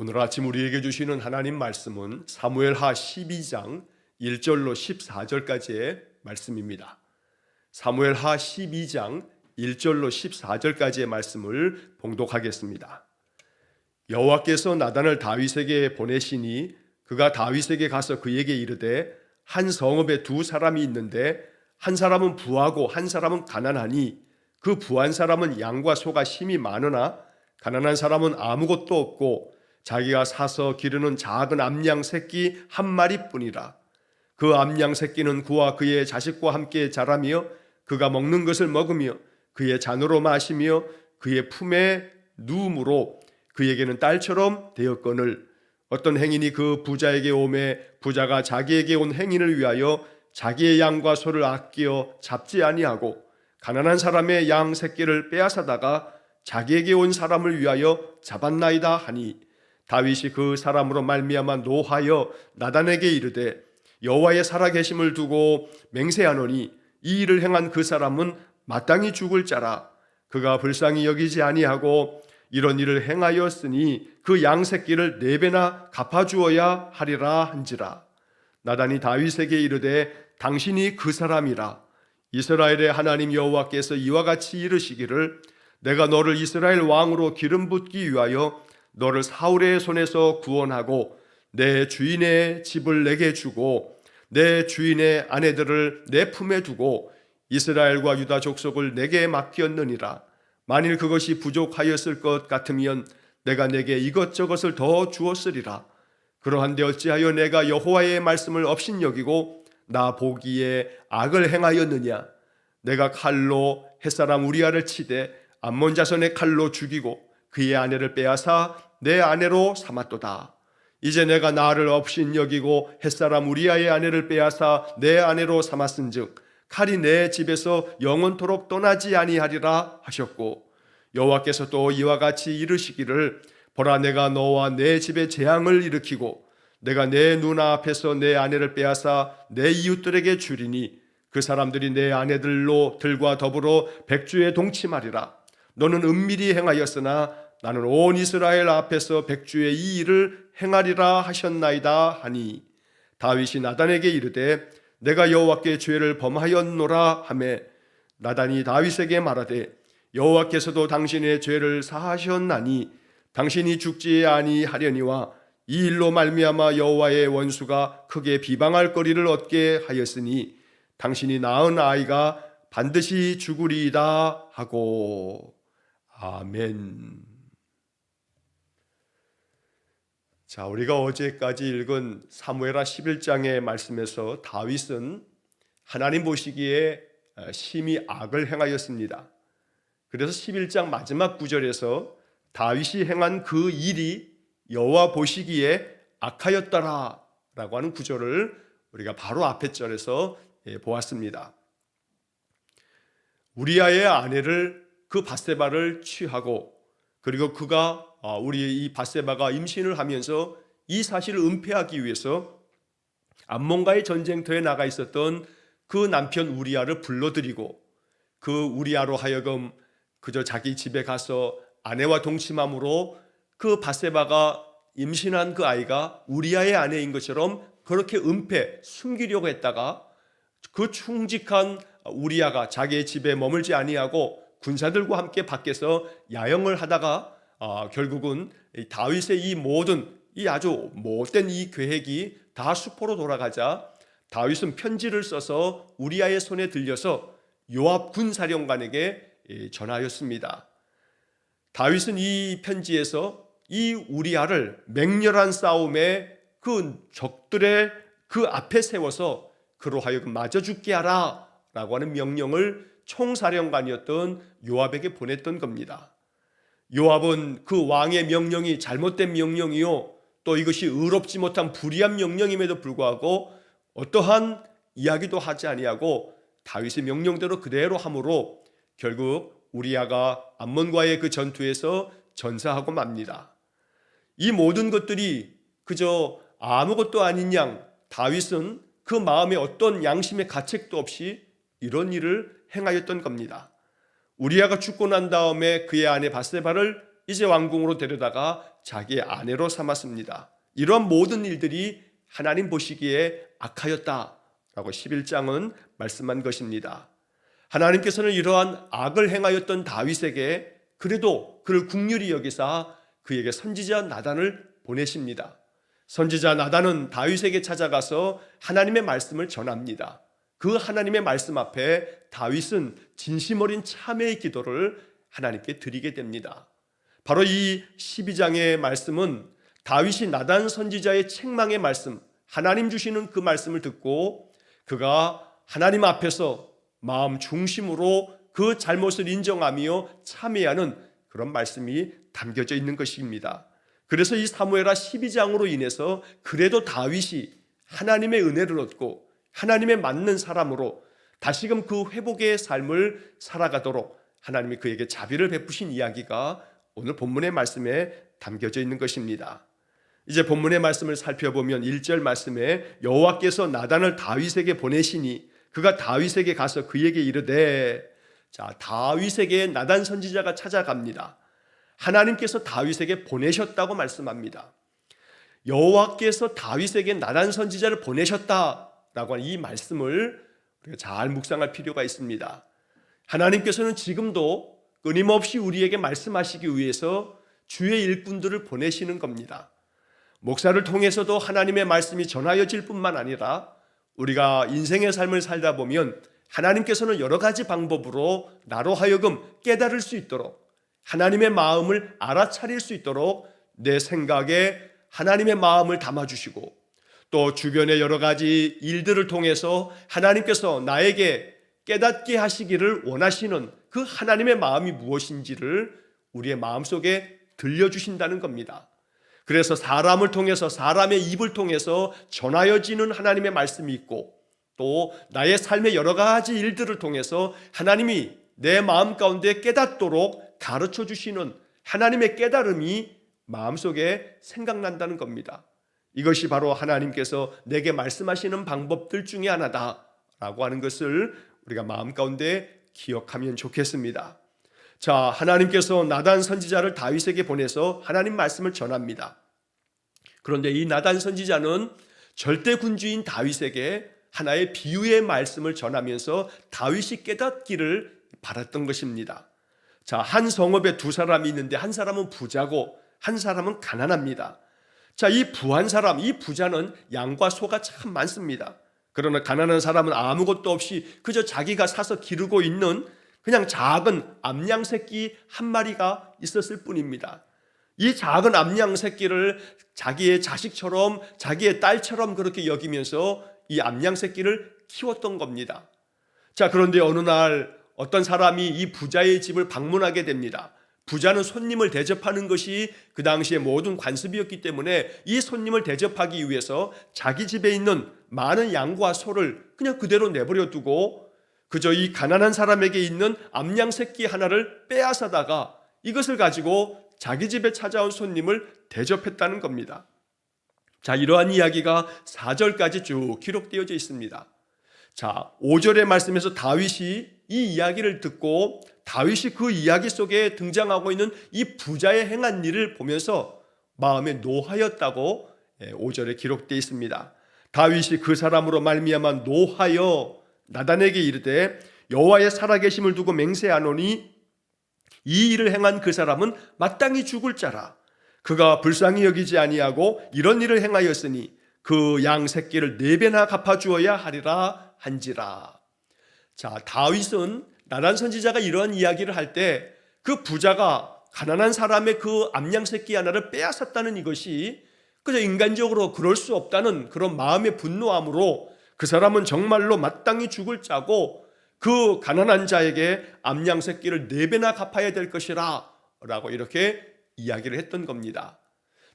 오늘 아침 우리에게 주시는 하나님 말씀은 사무엘하 12장 1절로 14절까지의 말씀입니다. 사무엘하 12장 1절로 14절까지의 말씀을 봉독하겠습니다. 여호와께서 나단을 다윗에게 보내시니 그가 다윗에게 가서 그에게 이르되 한 성읍에 두 사람이 있는데 한 사람은 부하고 한 사람은 가난하니 그 부한 사람은 양과 소가 심히 많으나 가난한 사람은 아무것도 없고 자기가 사서 기르는 작은 암양 새끼 한 마리뿐이라. 그 암양 새끼는 그와 그의 자식과 함께 자라며 그가 먹는 것을 먹으며 그의 잔으로 마시며 그의 품에 누움으로 그에게는 딸처럼 되었거늘 어떤 행인이 그 부자에게 오매 부자가 자기에게 온 행인을 위하여 자기의 양과 소를 아끼어 잡지 아니하고 가난한 사람의 양 새끼를 빼앗아다가 자기에게 온 사람을 위하여 잡았나이다 하니 다윗이 그 사람으로 말미암아 노하여 나단에게 이르되 여호와의 살아계심을 두고 맹세하노니 이 일을 행한 그 사람은 마땅히 죽을 자라. 그가 불쌍히 여기지 아니하고 이런 일을 행하였으니 그 양 새끼를 4배나 갚아주어야 하리라 한지라. 나단이 다윗에게 이르되 당신이 그 사람이라. 이스라엘의 하나님 여호와께서 이와 같이 이르시기를 내가 너를 이스라엘 왕으로 기름 붓기 위하여 너를 사울의 손에서 구원하고 내 주인의 집을 내게 주고 내 주인의 아내들을 내 품에 두고 이스라엘과 유다 족속을 내게 맡겼느니라. 만일 그것이 부족하였을 것 같으면 내가 내게 이것저것을 더 주었으리라. 그러한데 어찌하여 내가 여호와의 말씀을 업신여기고 나 보기에 악을 행하였느냐. 내가 칼로 햇사람 우리아를 치되 암몬 자손의 칼로 죽이고 그의 아내를 빼앗아 내 아내로 삼았도다. 이제 내가 나를 업신여기고 햇사람 우리아의 아내를 빼앗아 내 아내로 삼았은즉 칼이 내 집에서 영원토록 떠나지 아니하리라 하셨고 여호와께서 또 이와 같이 이르시기를 보라 내가 너와 내 집에 재앙을 일으키고 내가 내 눈앞에서 내 아내를 빼앗아 내 이웃들에게 주리니 그 사람들이 내 아내들로 들과 더불어 백주에 동침하리라. 너는 은밀히 행하였으나 나는 온 이스라엘 앞에서 백주의 이 일을 행하리라 하셨나이다 하니 다윗이 나단에게 이르되 내가 여호와께 죄를 범하였노라 하매 나단이 다윗에게 말하되 여호와께서도 당신의 죄를 사하셨나니 당신이 죽지 아니하려니와 이 일로 말미암아 여호와의 원수가 크게 비방할 거리를 얻게 하였으니 당신이 낳은 아이가 반드시 죽으리이다 하고. 아멘. 자, 우리가 어제까지 읽은 사무엘하 11장의 말씀에서 다윗은 하나님 보시기에 심히 악을 행하였습니다. 그래서 11장 마지막 구절에서 다윗이 행한 그 일이 여호와 보시기에 악하였더라 라고 하는 구절을 우리가 바로 앞에 절에서 보았습니다. 우리아의 아내를 그 밧세바를 취하고 그리고 그가 우리 이 밧세바가 임신을 하면서 이 사실을 은폐하기 위해서 암몬과의 전쟁터에 나가 있었던 그 남편 우리아를 불러들이고 그 우리아로 하여금 그저 자기 집에 가서 아내와 동침함으로 그 밧세바가 임신한 그 아이가 우리아의 아내인 것처럼 그렇게 은폐, 숨기려고 했다가 그 충직한 우리아가 자기의 집에 머물지 아니하고 군사들과 함께 밖에서 야영을 하다가 결국은 다윗의 이 모든 이 아주 못된 이 계획이 다 수포로 돌아가자 다윗은 편지를 써서 우리아의 손에 들려서 요압 군사령관에게 전하였습니다. 다윗은 이 편지에서 이 우리아를 맹렬한 싸움에 그 적들의 그 앞에 세워서 그로 하여금 맞아 죽게 하라 라고 하는 명령을 총사령관이었던 요압에게 보냈던 겁니다. 요압은 그 왕의 명령이 잘못된 명령이요 또 이것이 의롭지 못한 불의한 명령임에도 불구하고 어떠한 이야기도 하지 아니하고 다윗의 명령대로 그대로 함으로 결국 우리아가 암몬과의 그 전투에서 전사하고 맙니다. 이 모든 것들이 그저 아무것도 아닌 양 다윗은 그 마음에 어떤 양심의 가책도 없이 이런 일을 행하였던 겁니다. 우리아가 죽고 난 다음에 그의 아내 밧세바를 이제 왕궁으로 데려다가 자기의 아내로 삼았습니다. 이런 모든 일들이 하나님 보시기에 악하였다라고 11장은 말씀한 것입니다. 하나님께서는 이러한 악을 행하였던 다윗에게 그래도 그를 긍휼히 여기사 그에게 선지자 나단을 보내십니다. 선지자 나단은 다윗에게 찾아가서 하나님의 말씀을 전합니다. 그 하나님의 말씀 앞에 다윗은 진심 어린 참회의 기도를 하나님께 드리게 됩니다. 바로 이 12장의 말씀은 다윗이 나단 선지자의 책망의 말씀, 하나님 주시는 그 말씀을 듣고 그가 하나님 앞에서 마음 중심으로 그 잘못을 인정하며 참회하는 그런 말씀이 담겨져 있는 것입니다. 그래서 이 사무엘하 12장으로 인해서 그래도 다윗이 하나님의 은혜를 얻고 하나님의 맞는 사람으로 다시금 그 회복의 삶을 살아가도록 하나님이 그에게 자비를 베푸신 이야기가 오늘 본문의 말씀에 담겨져 있는 것입니다. 이제 본문의 말씀을 살펴보면 1절 말씀에 여호와께서 나단을 다윗에게 보내시니 그가 다윗에게 가서 그에게 이르되, 자, 다윗에게 나단 선지자가 찾아갑니다. 하나님께서 다윗에게 보내셨다고 말씀합니다. 여호와께서 다윗에게 나단 선지자를 보내셨다라고 하는 이 말씀을 우리가 잘 묵상할 필요가 있습니다. 하나님께서는 지금도 끊임없이 우리에게 말씀하시기 위해서 주의 일꾼들을 보내시는 겁니다. 목사를 통해서도 하나님의 말씀이 전하여질 뿐만 아니라 우리가 인생의 삶을 살다 보면 하나님께서는 여러 가지 방법으로 나로 하여금 깨달을 수 있도록, 하나님의 마음을 알아차릴 수 있도록 내 생각에 하나님의 마음을 담아주시고, 또 주변의 여러 가지 일들을 통해서 하나님께서 나에게 깨닫게 하시기를 원하시는 그 하나님의 마음이 무엇인지를 우리의 마음속에 들려주신다는 겁니다. 그래서 사람을 통해서, 사람의 입을 통해서 전하여지는 하나님의 말씀이 있고, 또 나의 삶의 여러 가지 일들을 통해서 하나님이 내 마음 가운데 깨닫도록 가르쳐 주시는 하나님의 깨달음이 마음속에 생각난다는 겁니다. 이것이 바로 하나님께서 내게 말씀하시는 방법들 중에 하나다라고 하는 것을 우리가 마음 가운데 기억하면 좋겠습니다. 자, 하나님께서 나단 선지자를 다윗에게 보내서 하나님 말씀을 전합니다. 그런데 이 나단 선지자는 절대 군주인 다윗에게 하나의 비유의 말씀을 전하면서 다윗이 깨닫기를 바랐던 것입니다. 자, 한 성읍에 두 사람이 있는데 한 사람은 부자고 한 사람은 가난합니다. 자, 이 부한 사람, 이 부자는 양과 소가 참 많습니다. 그러나 가난한 사람은 아무것도 없이 그저 자기가 사서 기르고 있는 그냥 작은 암양 새끼 한 마리가 있었을 뿐입니다. 이 작은 암양 새끼를 자기의 자식처럼, 자기의 딸처럼 그렇게 여기면서 이 암양 새끼를 키웠던 겁니다. 자, 그런데 어느 날 어떤 사람이 이 부자의 집을 방문하게 됩니다. 부자는 손님을 대접하는 것이 그 당시의 모든 관습이었기 때문에 이 손님을 대접하기 위해서 자기 집에 있는 많은 양과 소를 그냥 그대로 내버려 두고 그저 이 가난한 사람에게 있는 암양 새끼 하나를 빼앗아다가 이것을 가지고 자기 집에 찾아온 손님을 대접했다는 겁니다. 자, 이러한 이야기가 4절까지 쭉 기록되어져 있습니다. 자, 5절의 말씀에서 다윗이 이 이야기를 듣고 다윗이 그 이야기 속에 등장하고 있는 이 부자의 행한 일을 보면서 마음에 노하였다고 5절에 기록되어 있습니다. 다윗이 그 사람으로 말미암아 노하여 나단에게 이르되 여호와의 살아계심을 두고 맹세하노니 이 일을 행한 그 사람은 마땅히 죽을 자라. 그가 불쌍히 여기지 아니하고 이런 일을 행하였으니 그 양 새끼를 4배나 갚아주어야 하리라 한지라. 자, 다윗은 나단 선지자가 이러한 이야기를 할 때 그 부자가 가난한 사람의 그 암양 새끼 하나를 빼앗았다는 이것이 그저 인간적으로 그럴 수 없다는 그런 마음의 분노함으로 그 사람은 정말로 마땅히 죽을 자고 그 가난한 자에게 암양 새끼를 4배나 갚아야 될 것이라 라고 이렇게 이야기를 했던 겁니다.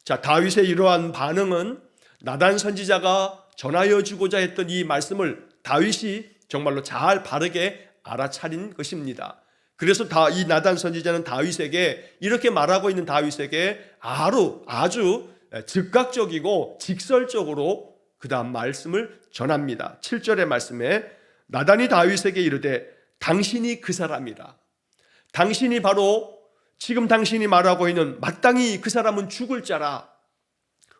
자, 다윗의 이러한 반응은 나단 선지자가 전하여 주고자 했던 이 말씀을 다윗이 정말로 잘 바르게 알아차린 것입니다. 그래서 이 나단 선지자는 다윗에게 이렇게 말하고 있는 다윗에게 아주 즉각적이고 직설적으로 그 다음 말씀을 전합니다. 7절의 말씀에 나단이 다윗에게 이르되 당신이 그 사람이라. 당신이 바로 지금 당신이 말하고 있는 마땅히 그 사람은 죽을 자라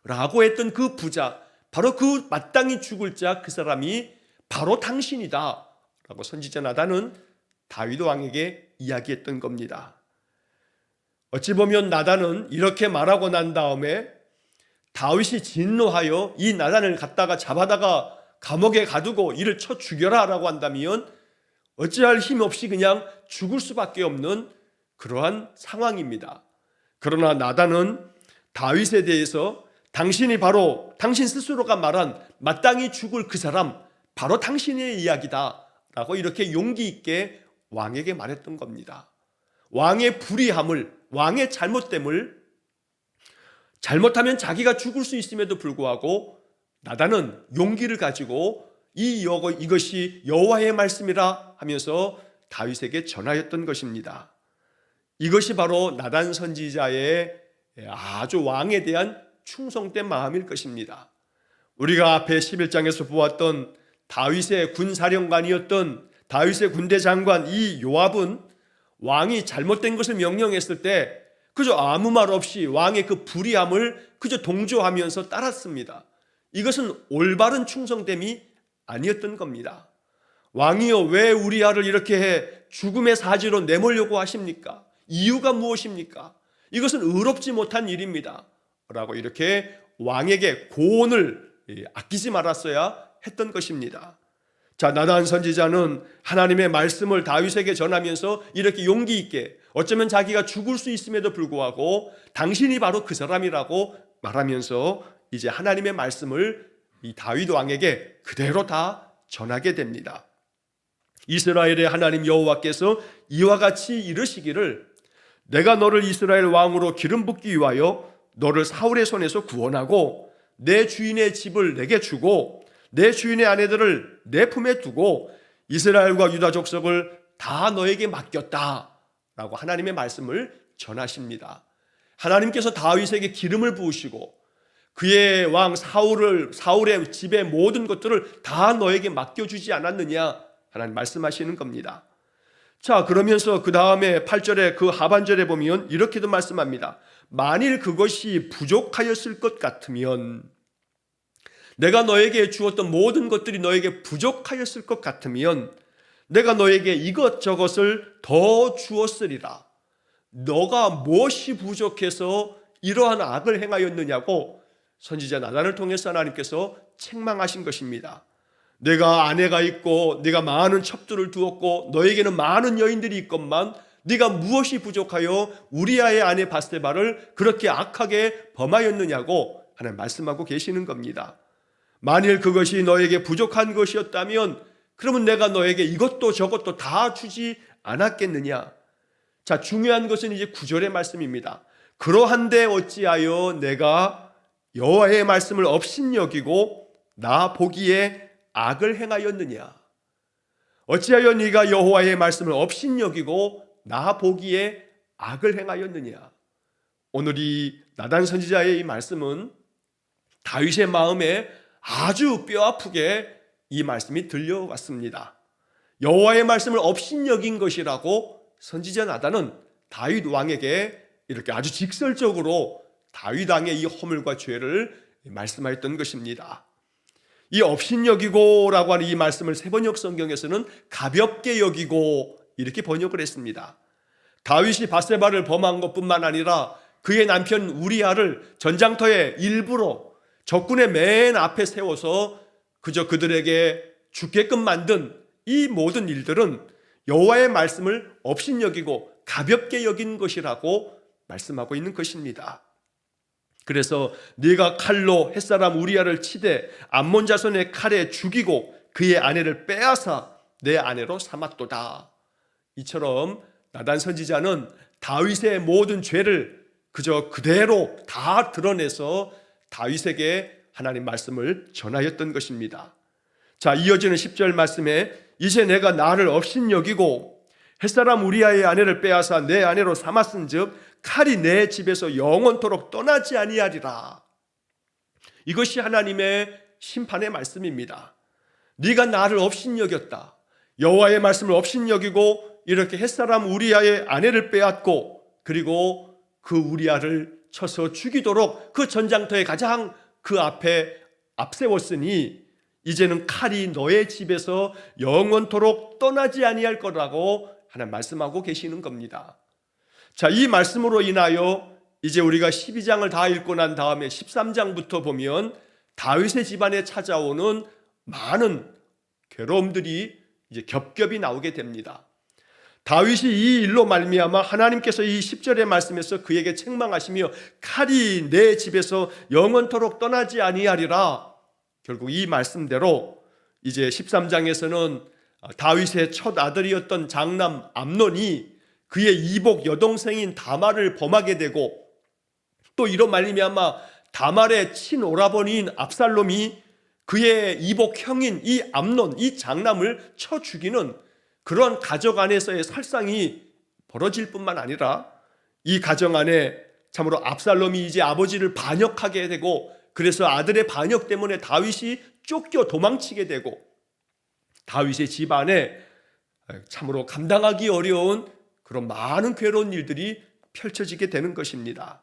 라고 했던 그 부자, 바로 그 마땅히 죽을 자 그 사람이 바로 당신이다 라고 선지자 나단은 다윗 왕에게 이야기했던 겁니다. 어찌 보면 나단은 이렇게 말하고 난 다음에 다윗이 진노하여 이 나단을 갖다가 잡아다가 감옥에 가두고 이를 쳐 죽여라 라고 한다면 어찌할 힘 없이 그냥 죽을 수밖에 없는 그러한 상황입니다. 그러나 나단은 다윗에 대해서 당신이 바로 당신 스스로가 말한 마땅히 죽을 그 사람 바로 당신의 이야기다 라고 이렇게 용기 있게 왕에게 말했던 겁니다. 왕의 불의함을, 왕의 잘못됨을, 잘못하면 자기가 죽을 수 있음에도 불구하고 나단은 용기를 가지고 이것이 여호와의 말씀이라 하면서 다윗에게 전하였던 것입니다. 이것이 바로 나단 선지자의 아주 왕에 대한 충성된 마음일 것입니다. 우리가 앞에 11장에서 보았던 다윗의 군사령관이었던 다윗의 군대 장관 이 요압은 왕이 잘못된 것을 명령했을 때 그저 아무 말 없이 왕의 그 불의함을 그저 동조하면서 따랐습니다. 이것은 올바른 충성됨이 아니었던 겁니다. 왕이여 왜 우리아를 이렇게 해 죽음의 사지로 내몰려고 하십니까? 이유가 무엇입니까? 이것은 의롭지 못한 일입니다 라고 이렇게 왕에게 고언을 아끼지 말았어야 했던 것입니다. 자, 나단 선지자는 하나님의 말씀을 다윗에게 전하면서 이렇게 용기 있게 어쩌면 자기가 죽을 수 있음에도 불구하고 당신이 바로 그 사람이라고 말하면서 이제 하나님의 말씀을 이 다윗 왕에게 그대로 다 전하게 됩니다. 이스라엘의 하나님 여호와께서 이와 같이 이르시기를 내가 너를 이스라엘 왕으로 기름 붓기 위하여 너를 사울의 손에서 구원하고 내 주인의 집을 내게 주고 내 주인의 아내들을 내 품에 두고 이스라엘과 유다 족속을 다 너에게 맡겼다 라고 하나님의 말씀을 전하십니다. 하나님께서 다윗에게 기름을 부으시고 그의 왕 사울의 집의 모든 것들을 다 너에게 맡겨주지 않았느냐 하나님 말씀하시는 겁니다. 자, 그러면서 그 다음에 8절에 그 하반절에 보면 이렇게도 말씀합니다. 만일 그것이 부족하였을 것 같으면, 내가 너에게 주었던 모든 것들이 너에게 부족하였을 것 같으면 내가 너에게 이것저것을 더 주었으리라. 너가 무엇이 부족해서 이러한 악을 행하였느냐고 선지자 나단을 통해서 하나님께서 책망하신 것입니다. 내가 아내가 있고 네가 많은 첩들을 두었고 너에게는 많은 여인들이 있건만 네가 무엇이 부족하여 우리아의 아내 바세바를 그렇게 악하게 범하였느냐고 하나님 말씀하고 계시는 겁니다. 만일 그것이 너에게 부족한 것이었다면 그러면 내가 너에게 이것도 저것도 다 주지 않았겠느냐. 자, 중요한 것은 이제 9절의 말씀입니다. 그러한데 어찌하여 내가 여호와의 말씀을 업신여기고 나 보기에 악을 행하였느냐. 어찌하여 네가 여호와의 말씀을 업신여기고 나 보기에 악을 행하였느냐. 오늘 이 나단 선지자의 이 말씀은 다윗의 마음에 아주 뼈아프게 이 말씀이 들려왔습니다. 여호와의 말씀을 업신여긴 것이라고 선지자 나단은 다윗 왕에게 이렇게 아주 직설적으로 다윗 왕의 이 허물과 죄를 말씀하였던 것입니다. 이 업신여기고라고 하는 이 말씀을 새번역 성경에서는 가볍게 여기고 이렇게 번역을 했습니다. 다윗이 바세바를 범한 것뿐만 아니라 그의 남편 우리아를 전장터에 일부러 적군의 맨 앞에 세워서 그저 그들에게 죽게끔 만든 이 모든 일들은 여호와의 말씀을 업신여기고 가볍게 여긴 것이라고 말씀하고 있는 것입니다. 그래서 네가 칼로 햇사람 우리아를 치되 암몬 자손의 칼에 죽이고 그의 아내를 빼앗아 내 아내로 삼았도다. 이처럼 나단 선지자는 다윗의 모든 죄를 그저 그대로 다 드러내서 다윗에게 하나님 말씀을 전하였던 것입니다. 자, 이어지는 10절 말씀에 이제 내가 나를 업신여기고 햇사람 우리아의 아내를 빼앗아 내 아내로 삼았은즉 칼이 내 집에서 영원토록 떠나지 아니하리라. 이것이 하나님의 심판의 말씀입니다. 네가 나를 업신여겼다. 여호와의 말씀을 업신여기고 이렇게 햇사람 우리아의 아내를 빼앗고 그리고 그 우리아를 쳐서 죽이도록 그 전장터에 가장 그 앞에 앞세웠으니 이제는 칼이 너의 집에서 영원토록 떠나지 아니할 거라고 하나님 말씀하고 계시는 겁니다. 자, 이 말씀으로 인하여 이제 우리가 12장을 다 읽고 난 다음에 13장부터 보면 다윗의 집안에 찾아오는 많은 괴로움들이 이제 겹겹이 나오게 됩니다. 다윗이 이 일로 말미암아 하나님께서 이 10절의 말씀에서 그에게 책망하시며 칼이 내 집에서 영원토록 떠나지 아니하리라. 결국 이 말씀대로 이제 13장에서는 다윗의 첫 아들이었던 장남 암논이 그의 이복 여동생인 다말을 범하게 되고, 또 이로 말미암아 다말의 친오라버니인 압살롬이 그의 이복 형인 이 암논, 이 장남을 쳐 죽이는 그런 가정 안에서의 살상이 벌어질 뿐만 아니라 이 가정 안에 참으로 압살롬이 이제 아버지를 반역하게 되고, 그래서 아들의 반역 때문에 다윗이 쫓겨 도망치게 되고, 다윗의 집안에 참으로 감당하기 어려운 그런 많은 괴로운 일들이 펼쳐지게 되는 것입니다.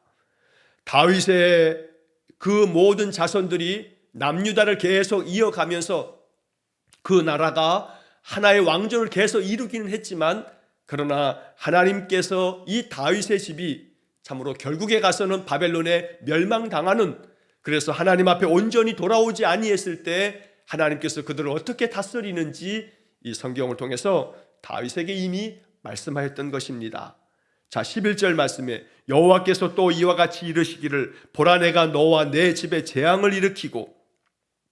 다윗의 그 모든 자손들이 남유다를 계속 이어가면서 그 나라가 하나의 왕조를 계속 이루기는 했지만, 그러나 하나님께서 이 다윗의 집이 참으로 결국에 가서는 바벨론에 멸망당하는, 그래서 하나님 앞에 온전히 돌아오지 아니했을 때 하나님께서 그들을 어떻게 다스리는지 이 성경을 통해서 다윗에게 이미 말씀하였던 것입니다. 자, 11절 말씀에 여호와께서 또 이와 같이 이르시기를 보라, 내가 너와 내 집에 재앙을 일으키고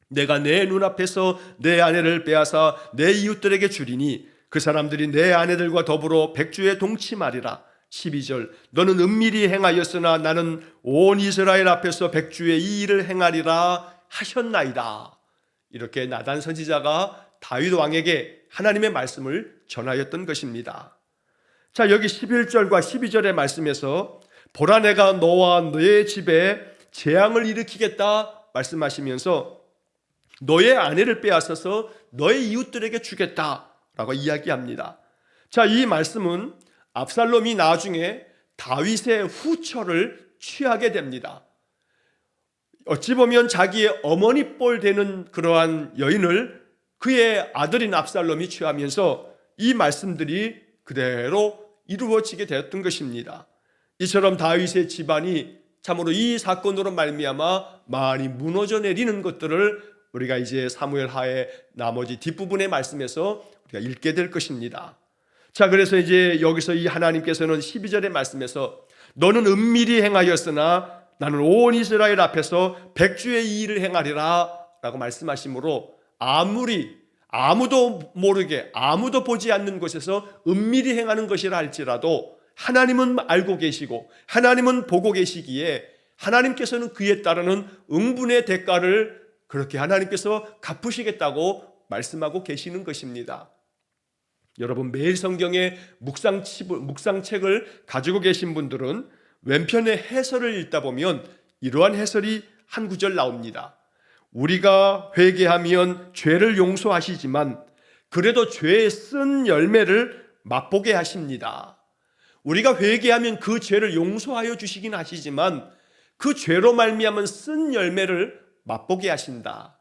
내가 내 눈앞에서 내 아내를 빼앗아 내 이웃들에게 주리니 그 사람들이 내 아내들과 더불어 백주에 동침하리라. 12절 너는 은밀히 행하였으나 나는 온 이스라엘 앞에서 백주에 이 일을 행하리라 하셨나이다. 이렇게 나단 선지자가 다윗 왕에게 하나님의 말씀을 전하였던 것입니다. 자, 여기 11절과 12절의 말씀에서 보라, 내가 너와 너의 집에 재앙을 일으키겠다 말씀하시면서 너의 아내를 빼앗아서 너의 이웃들에게 주겠다라고 이야기합니다. 자, 이 말씀은 압살롬이 나중에 다윗의 후처를 취하게 됩니다. 어찌 보면 자기의 어머니 뻘 되는 그러한 여인을 그의 아들인 압살롬이 취하면서 이 말씀들이 그대로 이루어지게 되었던 것입니다. 이처럼 다윗의 집안이 참으로 이 사건으로 말미암아 많이 무너져 내리는 것들을 우리가 이제 사무엘하의 나머지 뒷부분의 말씀에서 우리가 읽게 될 것입니다. 자, 그래서 이제 여기서 이 하나님께서는 12절의 말씀에서 너는 은밀히 행하였으나 나는 온 이스라엘 앞에서 백주의 이 일을 행하리라 라고 말씀하시므로 아무도 모르게 아무도 보지 않는 곳에서 은밀히 행하는 것이라 할지라도 하나님은 알고 계시고 하나님은 보고 계시기에 하나님께서는 그에 따르는 응분의 대가를 그렇게 하나님께서 갚으시겠다고 말씀하고 계시는 것입니다. 여러분, 매일 성경의 묵상책을 가지고 계신 분들은 왼편의 해설을 읽다 보면 이러한 해설이 한 구절 나옵니다. 우리가 회개하면 죄를 용서하시지만 그래도 죄의 쓴 열매를 맛보게 하십니다. 우리가 회개하면 그 죄를 용서하여 주시긴 하시지만 그 죄로 말미암은 쓴 열매를 맛보게 하신다.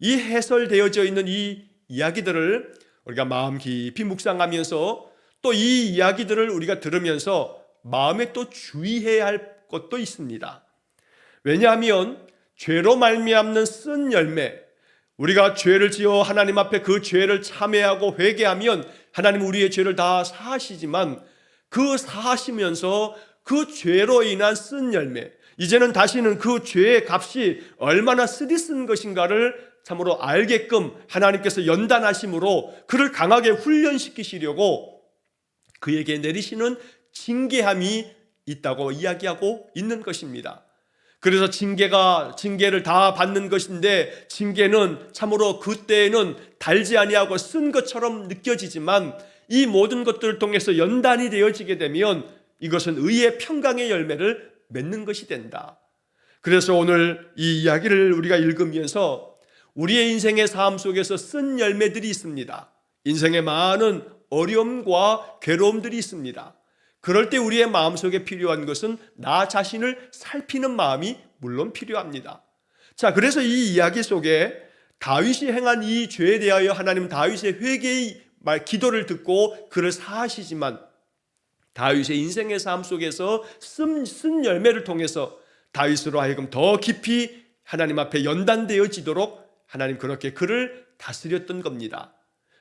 이 해설되어져 있는 이 이야기들을 우리가 마음 깊이 묵상하면서 또 이 이야기들을 우리가 들으면서 마음에 또 주의해야 할 것도 있습니다. 왜냐하면 죄로 말미암는 쓴 열매, 우리가 죄를 지어 하나님 앞에 그 죄를 참회하고 회개하면 하나님 우리의 죄를 다 사하시지만 그 사하시면서 그 죄로 인한 쓴 열매, 이제는 다시는 그 죄의 값이 얼마나 쓰디쓴 것인가를 참으로 알게끔 하나님께서 연단하심으로 그를 강하게 훈련시키시려고 그에게 내리시는 징계함이 있다고 이야기하고 있는 것입니다. 그래서 징계를 다 받는 것인데 징계는 참으로 그때에는 달지 아니하고 쓴 것처럼 느껴지지만 이 모든 것들을 통해서 연단이 되어지게 되면 이것은 의의 평강의 열매를 맺는 것이 된다. 그래서 오늘 이 이야기를 우리가 읽으면서 우리의 인생의 삶 속에서 쓴 열매들이 있습니다. 인생에 많은 어려움과 괴로움들이 있습니다. 그럴 때 우리의 마음속에 필요한 것은 나 자신을 살피는 마음이 물론 필요합니다. 자, 그래서 이 이야기 속에 다윗이 행한 이 죄에 대하여 하나님 다윗의 회개의 기도를 듣고 그를 사하시지만 다윗의 인생의 삶 속에서 쓴 열매를 통해서 다윗으로 하여금 더 깊이 하나님 앞에 연단되어지도록 하나님 그렇게 그를 다스렸던 겁니다.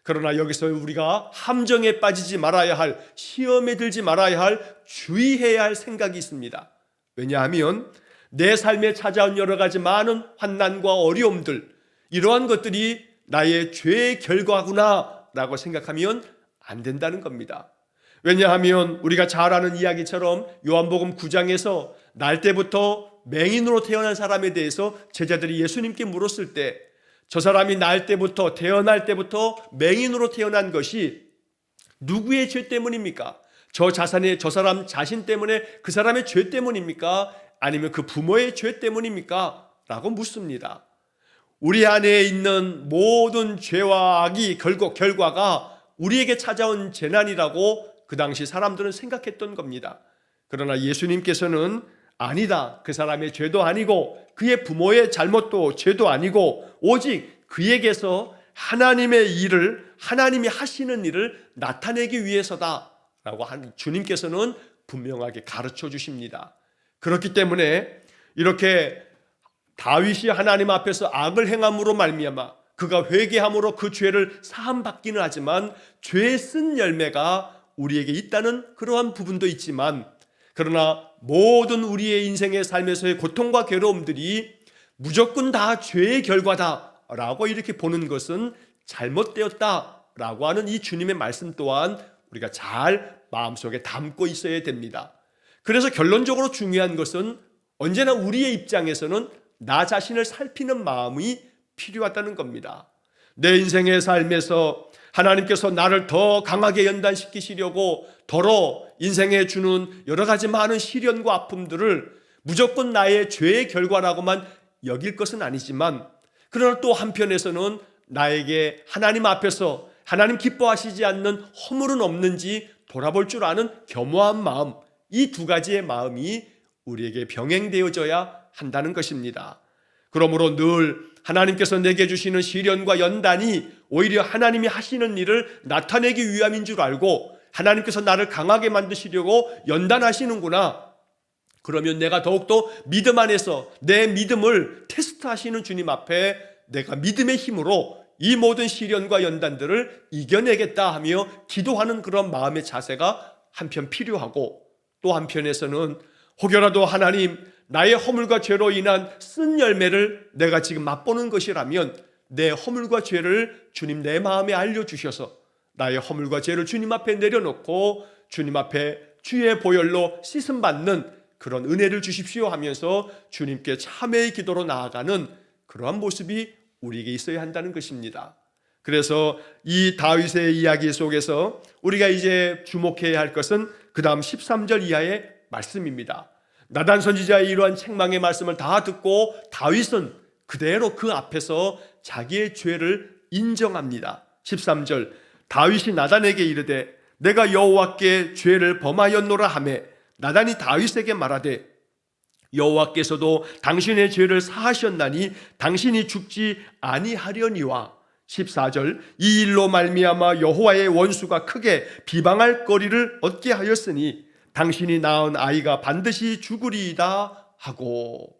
그러나 여기서 우리가 함정에 빠지지 말아야 할, 시험에 들지 말아야 할, 주의해야 할 생각이 있습니다. 왜냐하면 내 삶에 찾아온 여러 가지 많은 환난과 어려움들, 이러한 것들이 나의 죄의 결과구나 라고 생각하면 안 된다는 겁니다. 왜냐하면 우리가 잘 아는 이야기처럼 요한복음 9장에서 날 때부터 맹인으로 태어난 사람에 대해서 제자들이 예수님께 물었을 때 저 사람이 태어날 때부터 맹인으로 태어난 것이 누구의 죄 때문입니까? 저 사람 자신 때문에 그 사람의 죄 때문입니까? 아니면 그 부모의 죄 때문입니까? 라고 묻습니다. 우리 안에 있는 모든 죄와 악이 결과가 우리에게 찾아온 재난이라고 그 당시 사람들은 생각했던 겁니다. 그러나 예수님께서는 아니다. 그 사람의 죄도 아니고 그의 부모의 잘못도 죄도 아니고 오직 그에게서 하나님의 일을, 하나님이 하시는 일을 나타내기 위해서다 라고 주님께서는 분명하게 가르쳐 주십니다. 그렇기 때문에 이렇게 다윗이 하나님 앞에서 악을 행함으로 말미암아 그가 회개함으로 그 죄를 사함받기는 하지만 죄의 쓴 열매가 우리에게 있다는 그러한 부분도 있지만, 그러나 모든 우리의 인생의 삶에서의 고통과 괴로움들이 무조건 다 죄의 결과다라고 이렇게 보는 것은 잘못되었다라고 하는 이 주님의 말씀 또한 우리가 잘 마음속에 담고 있어야 됩니다. 그래서 결론적으로 중요한 것은 언제나 우리의 입장에서는 나 자신을 살피는 마음이 필요하다는 겁니다. 내 인생의 삶에서 하나님께서 나를 더 강하게 연단시키시려고 더러 인생에 주는 여러 가지 많은 시련과 아픔들을 무조건 나의 죄의 결과라고만 여길 것은 아니지만, 그러나 또 한편에서는 나에게 하나님 앞에서 하나님 기뻐하시지 않는 허물은 없는지 돌아볼 줄 아는 겸허한 마음, 이 두 가지의 마음이 우리에게 병행되어져야 한다는 것입니다. 그러므로 늘 하나님께서 내게 주시는 시련과 연단이 오히려 하나님이 하시는 일을 나타내기 위함인 줄 알고 하나님께서 나를 강하게 만드시려고 연단하시는구나. 그러면 내가 더욱더 믿음 안에서 내 믿음을 테스트하시는 주님 앞에 내가 믿음의 힘으로 이 모든 시련과 연단들을 이겨내겠다 하며 기도하는 그런 마음의 자세가 한편 필요하고, 또 한편에서는 혹여라도 하나님 나의 허물과 죄로 인한 쓴 열매를 내가 지금 맛보는 것이라면 내 허물과 죄를 주님 내 마음에 알려주셔서 나의 허물과 죄를 주님 앞에 내려놓고 주님 앞에 주의 보혈로 씻음받는 그런 은혜를 주십시오 하면서 주님께 참회의 기도로 나아가는 그러한 모습이 우리에게 있어야 한다는 것입니다. 그래서 이 다윗의 이야기 속에서 우리가 이제 주목해야 할 것은 그 다음 13절 이하의 말씀입니다. 나단 선지자의 이러한 책망의 말씀을 다 듣고 다윗은 그대로 그 앞에서 자기의 죄를 인정합니다. 13절, 다윗이 나단에게 이르되 내가 여호와께 죄를 범하였노라 하매 나단이 다윗에게 말하되 여호와께서도 당신의 죄를 사하셨나니 당신이 죽지 아니하려니와. 14절, 이 일로 말미암아 여호와의 원수가 크게 비방할 거리를 얻게 하였으니 당신이 낳은 아이가 반드시 죽으리이다 하고.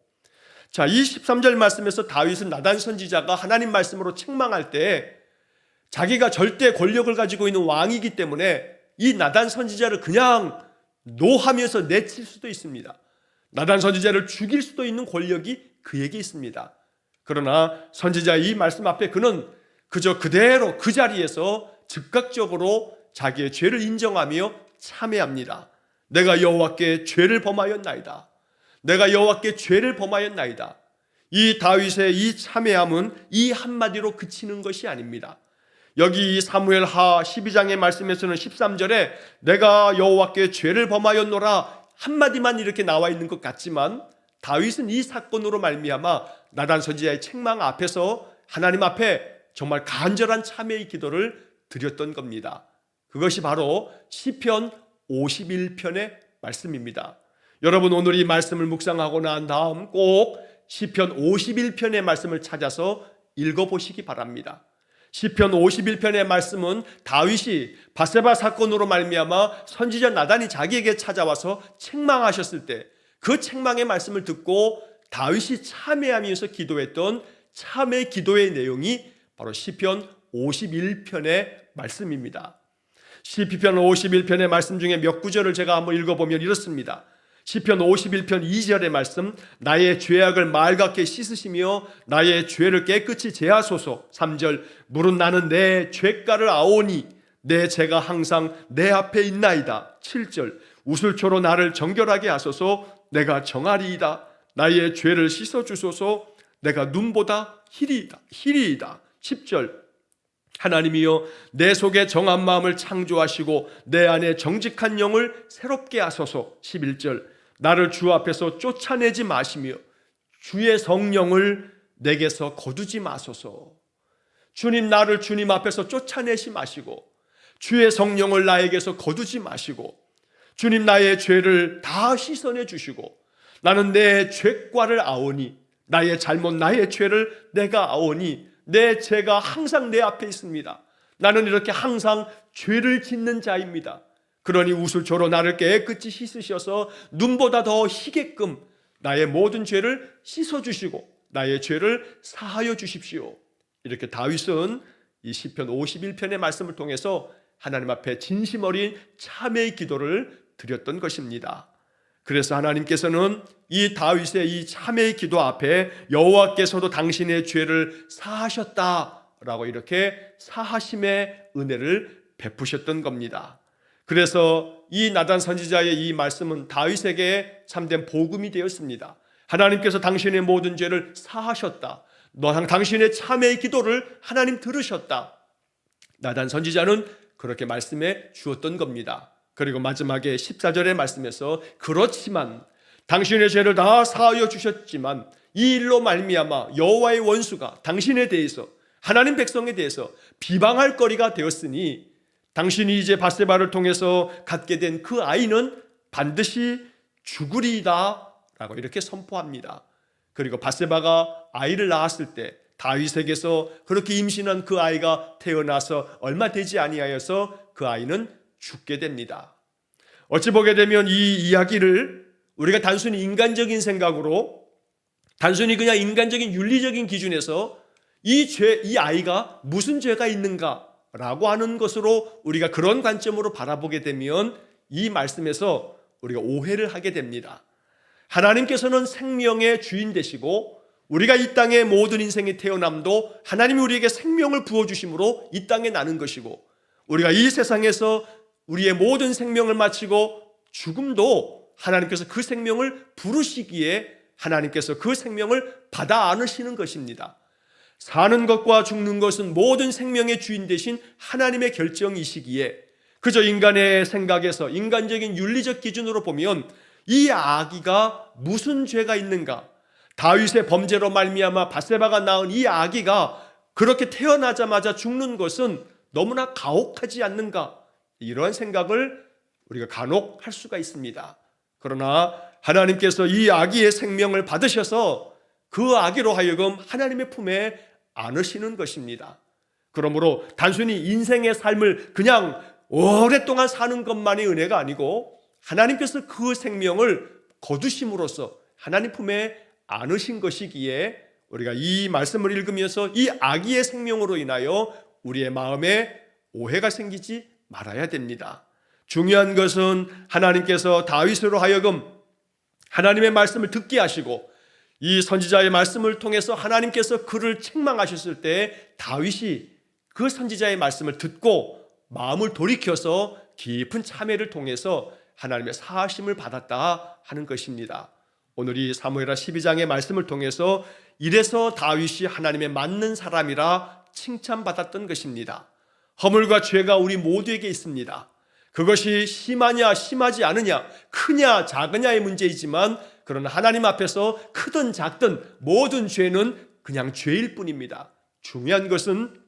자, 이 13절 말씀에서 다윗은 나단 선지자가 하나님 말씀으로 책망할 때 자기가 절대 권력을 가지고 있는 왕이기 때문에 이 나단 선지자를 그냥 노하면서 내칠 수도 있습니다. 나단 선지자를 죽일 수도 있는 권력이 그에게 있습니다. 그러나 선지자의 이 말씀 앞에 그는 그저 그대로 그 자리에서 즉각적으로 자기의 죄를 인정하며 참회합니다. 내가 여호와께 죄를 범하였나이다. 내가 여호와께 죄를 범하였나이다. 이 다윗의 이 참회함은 이 한마디로 그치는 것이 아닙니다. 여기 사무엘하 12장의 말씀에서는 13절에 내가 여호와께 죄를 범하였노라 한마디만 이렇게 나와 있는 것 같지만, 다윗은 이 사건으로 말미암아 나단 선지자의 책망 앞에서 하나님 앞에 정말 간절한 참회의 기도를 드렸던 겁니다. 그것이 바로 시편 51편의 말씀입니다. 여러분 오늘 이 말씀을 묵상하고 난 다음 꼭 시편 51편의 말씀을 찾아서 읽어보시기 바랍니다. 시편 51편의 말씀은 다윗이 밧세바 사건으로 말미암아 선지자 나단이 자기에게 찾아와서 책망하셨을 때 그 책망의 말씀을 듣고 다윗이 참회하면서 기도했던 참회 기도의 내용이 바로 시편 51편의 말씀입니다. 시편 51편의 말씀 중에 몇 구절을 제가 한번 읽어보면 이렇습니다. 시편 51편 2절의 말씀, 나의 죄악을 맑게 씻으시며 나의 죄를 깨끗이 제하소서. 3절, 물은 나는 내 죄가를 아오니 내 죄가 항상 내 앞에 있나이다. 7절, 우슬초로 나를 정결하게 하소서. 내가 정하리이다. 나의 죄를 씻어주소서. 내가 눈보다 희리이다. 10절, 하나님이여 내 속에 정한 마음을 창조하시고 내 안에 정직한 영을 새롭게 하소서. 11절, 나를 주 앞에서 쫓아내지 마시며 주의 성령을 내게서 거두지 마소서. 주님, 나를 주님 앞에서 쫓아내지 마시고 주의 성령을 나에게서 거두지 마시고 주님, 나의 죄를 다 씻어내 주시고 나는 내 죄과를 아오니 나의 잘못 나의 죄를 내가 아오니 내 죄가 항상 내 앞에 있습니다. 나는 이렇게 항상 죄를 짓는 자입니다. 그러니 우슬초로 나를 깨끗이 씻으셔서 눈보다 더 희게끔 나의 모든 죄를 씻어주시고 나의 죄를 사하여 주십시오. 이렇게 다윗은 이 시편 51편의 말씀을 통해서 하나님 앞에 진심 어린 참회의 기도를 드렸던 것입니다. 그래서 하나님께서는 이 다윗의 이 참회의 기도 앞에 여호와께서도 당신의 죄를 사하셨다라고 이렇게 사하심의 은혜를 베푸셨던 겁니다. 그래서 이 나단 선지자의 이 말씀은 다윗에게 참된 복음이 되었습니다. 하나님께서 당신의 모든 죄를 사하셨다. 당신의 참회의 기도를 하나님 들으셨다. 나단 선지자는 그렇게 말씀해 주었던 겁니다. 그리고 마지막에 14절의 말씀에서 그렇지만 당신의 죄를 다 사하여 주셨지만 이 일로 말미암아 여호와의 원수가 당신에 대해서 하나님 백성에 대해서 비방할 거리가 되었으니 당신이 이제 밧세바를 통해서 갖게 된 그 아이는 반드시 죽으리이다 라고 이렇게 선포합니다. 그리고 밧세바가 아이를 낳았을 때 다윗에게서 그렇게 임신한 그 아이가 태어나서 얼마 되지 아니하여서 그 아이는 죽게 됩니다. 어찌 보게 되면 이 이야기를 우리가 단순히 인간적인 생각으로 단순히 그냥 인간적인 윤리적인 기준에서 이 아이가 무슨 죄가 있는가라고 하는 것으로 우리가 그런 관점으로 바라보게 되면 이 말씀에서 우리가 오해를 하게 됩니다. 하나님께서는 생명의 주인 되시고 우리가 이 땅의 모든 인생이 태어남도 하나님이 우리에게 생명을 부어주심으로 이 땅에 나는 것이고 우리가 이 세상에서 우리의 모든 생명을 마치고 죽음도 하나님께서 그 생명을 부르시기에 하나님께서 그 생명을 받아 안으시는 것입니다. 사는 것과 죽는 것은 모든 생명의 주인 되신 하나님의 결정이시기에 그저 인간의 생각에서 인간적인 윤리적 기준으로 보면 이 아기가 무슨 죄가 있는가, 다윗의 범죄로 말미암아 밧세바가 낳은 이 아기가 그렇게 태어나자마자 죽는 것은 너무나 가혹하지 않는가, 이러한 생각을 우리가 간혹 할 수가 있습니다. 그러나 하나님께서 이 아기의 생명을 받으셔서 그 아기로 하여금 하나님의 품에 안으시는 것입니다. 그러므로 단순히 인생의 삶을 그냥 오랫동안 사는 것만이 은혜가 아니고 하나님께서 그 생명을 거두심으로써 하나님 품에 안으신 것이기에 우리가 이 말씀을 읽으면서 이 아기의 생명으로 인하여 우리의 마음에 오해가 생기지 말아야 됩니다. 중요한 것은 하나님께서 다윗으로 하여금 하나님의 말씀을 듣게 하시고 이 선지자의 말씀을 통해서 하나님께서 그를 책망하셨을 때 다윗이 그 선지자의 말씀을 듣고 마음을 돌이켜서 깊은 참회를 통해서 하나님의 사하심을 받았다 하는 것입니다. 오늘 이 사무엘하 12장의 말씀을 통해서 이래서 다윗이 하나님의 맞는 사람이라 칭찬받았던 것입니다. 허물과 죄가 우리 모두에게 있습니다. 그것이 심하냐 심하지 않으냐, 크냐 작으냐의 문제이지만 그러나 하나님 앞에서 크든 작든 모든 죄는 그냥 죄일 뿐입니다. 중요한 것은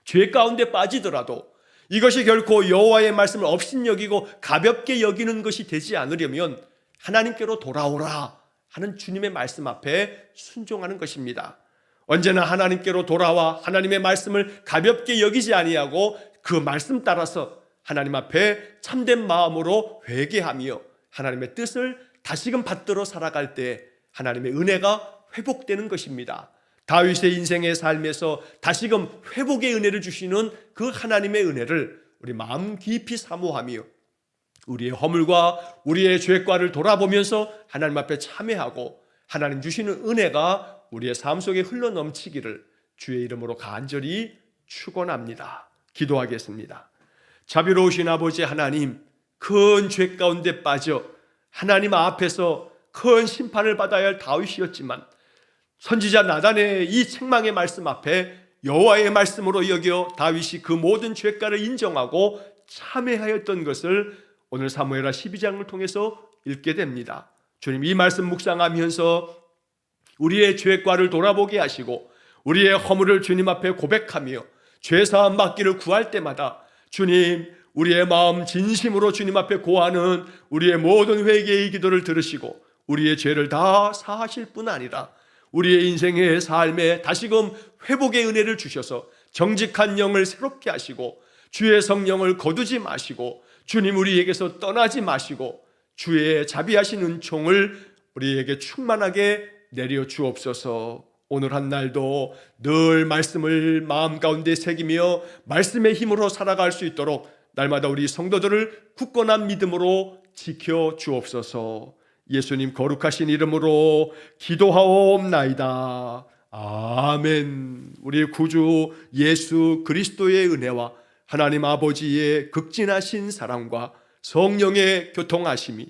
죄 가운데 빠지더라도 이것이 결코 여호와의 말씀을 업신여기고 가볍게 여기는 것이 되지 않으려면 하나님께로 돌아오라 하는 주님의 말씀 앞에 순종하는 것입니다. 언제나 하나님께로 돌아와 하나님의 말씀을 가볍게 여기지 아니하고 그 말씀 따라서 하나님 앞에 참된 마음으로 회개하며 하나님의 뜻을 다시금 받들어 살아갈 때 하나님의 은혜가 회복되는 것입니다. 다윗의 인생의 삶에서 다시금 회복의 은혜를 주시는 그 하나님의 은혜를 우리 마음 깊이 사모하며 우리의 허물과 우리의 죄과를 돌아보면서 하나님 앞에 참회하고 하나님 주시는 은혜가 우리의 삶 속에 흘러넘치기를 주의 이름으로 간절히 축원합니다. 기도하겠습니다. 자비로우신 아버지 하나님, 큰 죄 가운데 빠져 하나님 앞에서 큰 심판을 받아야 할 다윗이었지만 선지자 나단의 이 책망의 말씀 앞에 여호와의 말씀으로 여겨 다윗이 그 모든 죄가를 인정하고 참회하였던 것을 오늘 사무엘하 12장을 통해서 읽게 됩니다. 주님, 이 말씀 묵상하면서 우리의 죄과를 돌아보게 하시고 우리의 허물을 주님 앞에 고백하며 죄사함 받기를 구할 때마다 주님, 우리의 마음 진심으로 주님 앞에 고하는 우리의 모든 회개의 기도를 들으시고 우리의 죄를 다 사하실 뿐 아니라 우리의 인생의 삶에 다시금 회복의 은혜를 주셔서 정직한 영을 새롭게 하시고 주의 성령을 거두지 마시고 주님 우리에게서 떠나지 마시고 주의 자비하신 은총을 우리에게 충만하게 내려 주옵소서. 오늘 한 날도 늘 말씀을 마음 가운데 새기며 말씀의 힘으로 살아갈 수 있도록 날마다 우리 성도들을 굳건한 믿음으로 지켜 주옵소서. 예수님 거룩하신 이름으로 기도하옵나이다. 아멘. 우리 구주 예수 그리스도의 은혜와 하나님 아버지의 극진하신 사랑과 성령의 교통하심이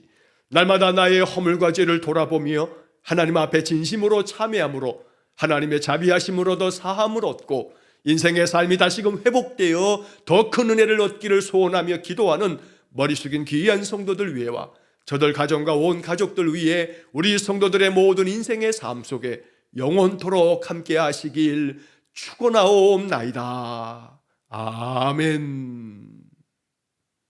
날마다 나의 허물과 죄를 돌아보며 하나님 앞에 진심으로 참회함으로 하나님의 자비하심으로 더 사함을 얻고 인생의 삶이 다시금 회복되어 더 큰 은혜를 얻기를 소원하며 기도하는 머리 숙인 귀한 성도들 위해와 저들 가정과 온 가족들 위해 우리 성도들의 모든 인생의 삶 속에 영원토록 함께 하시길 축원하옵나이다. 아멘.